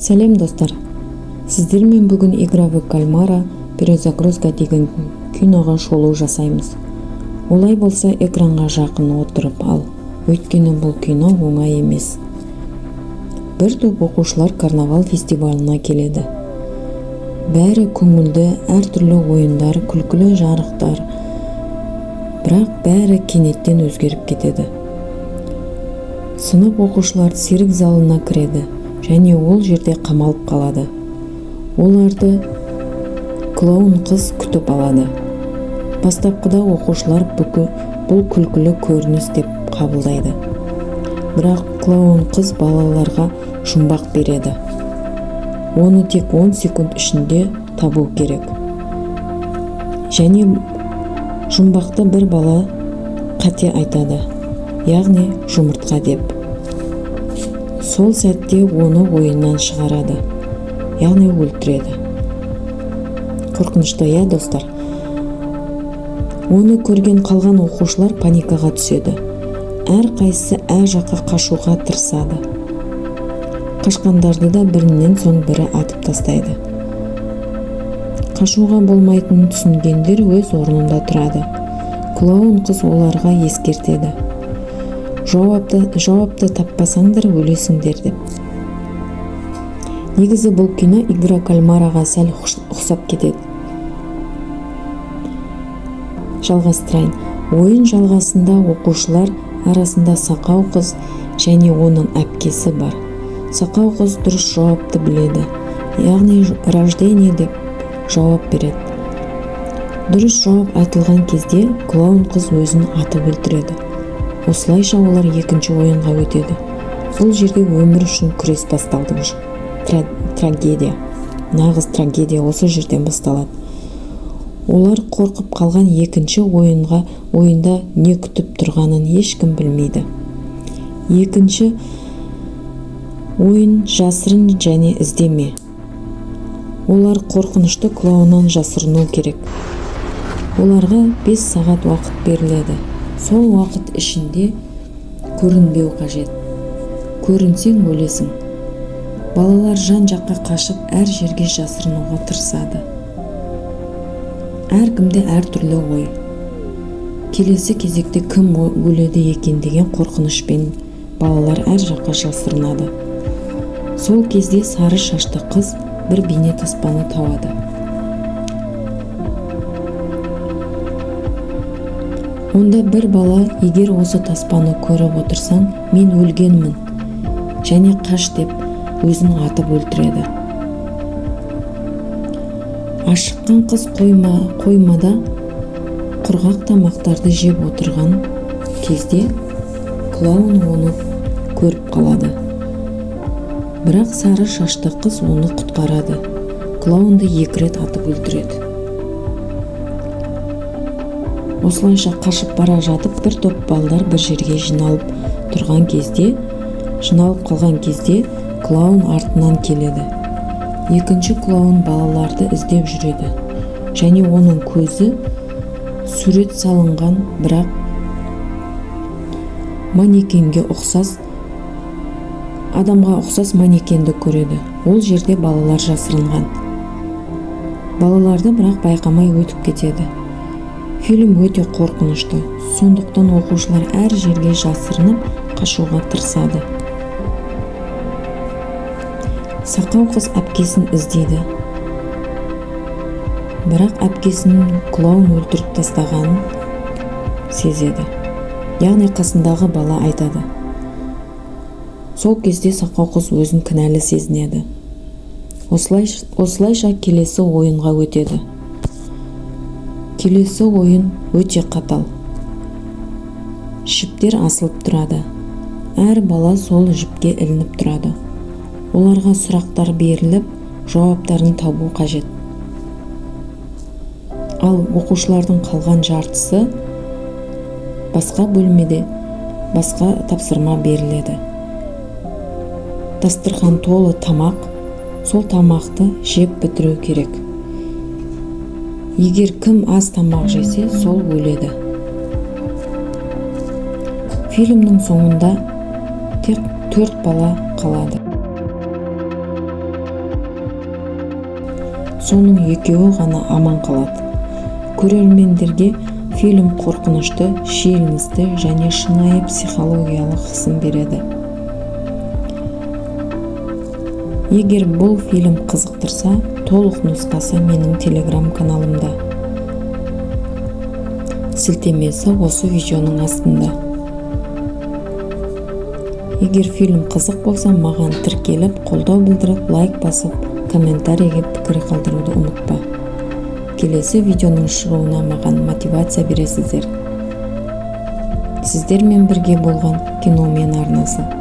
Сәлем достар, сіздермен бүгін игра в кальмара перезагрузка деген киноға шолу жасаймыз. Олай болса экранға жақын отырып ал, өйткені бұл кино оңай емес. Бір топ оқушылар карнавал фестивалына келеді. Бәрі көңілді, әртүрлі ойындар, күлкілі жарықтар, бірақ бәрі кенеттен өзгеріп кетеді. Сынып оқушылар цирк залына кіреді, және ол жерде қамалып қалады. Оларды клоун қыз күтіп алады. Бастапқыда оқушылар бұл күлкілі көрініс деп қабылдайды. Бірақ клоун қыз балаларға жұмбақ береді. Оны тек 10 секунд ішінде табу керек. Және жұмбақты бір бала қате айтады, яғни жұмыртқа деп. Сол сәтте оны ойыннан шығарады, яғни өлтіреді. Қорқынышты, достар. Оны көрген қалған оқушылар паникаға түседі. Әр қайсысы әр жаққа қашуға тырысады. Қашқандарды да бірінен соң бірі атып тастайды. Қашуға болмайтынын түсінгендер өз орнында тұрады. Клоун қыз оларға ескертеді. Жауапты таппасаңдар өлесіңдер деп. Негізі бұл кино игра кальмараға сәл ұқсап кетеді. Жалғастырайын. Ойын жалғасында оқушылар арасында сақау қыз және оның әпкесі бар. Сақау қыз дұрыс жауапты біледі, яғни рождение деп жауап береді. Дұрыс жауап айтылған кезде клоун қыз өзін атып өлтіреді. Осылайша олар екінші ойынға өтеді. Бұл жерде өмір үшін күрес басталды. Трагедия. Нағыз трагедия осы жерден басталады. Олар қорқып қалған екінші ойында не күтіп тұрғанын ешкім білмейді. Екінші ойын жасырын және іздеме. Олар қорқынышты клоуннан жасырыну керек. Оларға 5 сағат уақыт беріледі. Сол уақыт ішінде көрінбеу қажет. Көрінсең өлесің. Балалар жан-жаққа қашып, әр жерге жасырынуға тырысады. Әркімде әртүрлі ой. Келесі кезекте кім өледі екен деген қорқынышпен балалар әр жаққа жасырынады. Сол кезде сары шашты қыз бір бейне таспаны тауады. Онда бір бала, егер осы таспаны көріп отырсаң, мен өлгенмін, және қаш деп өзін атып өлтіреді. Ашыққан қыз қоймада құрғақ тамақтарды жеп отырған кезде клоун оны көріп қалады. Бірақ сары шашты қыз оны құтқарады. Клоунды 2 рет атып өлтіреді. Осылайша қашып бара жатып бір топ балдар бір жерге жиналып қалған кезде клоун артынан келеді. Екінші клоун балаларды іздеп жүреді. Және оның көзі сурет салынған, бірақ манекенге ұқсас, адамға ұқсас манекенді көреді. Ол жерде балалар жасырынған. Балаларды бірақ байқамай өтіп кетеді. Фильм өте қорқынышты, сондықтан оқушылар әр жерге жасырынып қашуға тырысады. Сақау қыз әпкесін іздейді. Бірақ әпкесінің клоун өлтіріп тастағанын сезеді. Яғни қасындағы бала айтады. Сол кезде сақау қыз өзін кінәлі сезінеді. Осылайша келесі ойынға өтеді. Келесі ойын өте қатал. Жіптер асылып тұрады. Әр бала сол жіпке ілініп тұрады. Оларға сұрақтар беріліп, жауаптарын табу қажет. Ал оқушылардың қалған жартысы басқа бөлмеде басқа тапсырма беріледі. Дастархан толы тамақ, сол тамақты жеп бітіру керек. Егер кім аз тамақ жесе, сол өледі. Фильмнің соңында тек 4 бала қалады. соның екеуі ғана аман қалады. Көрермендерге фильм қорқынышты, шиеленісті және шынайы психологиялық қысым береді. Егер бұл фильм қызықтырса, толық нұсқасы менің телеграм каналымда. Сілтемесі осы видеоның астында. Егер фильм қызық болса, маған тіркеліп, қолдау білдіріп, лайк басып, комментарийге пікір қалдыруды ұмытпа. Келесі видеоның шығуына маған мотивация бересіздер. Сіздермен бірге болған Киномен арнасы.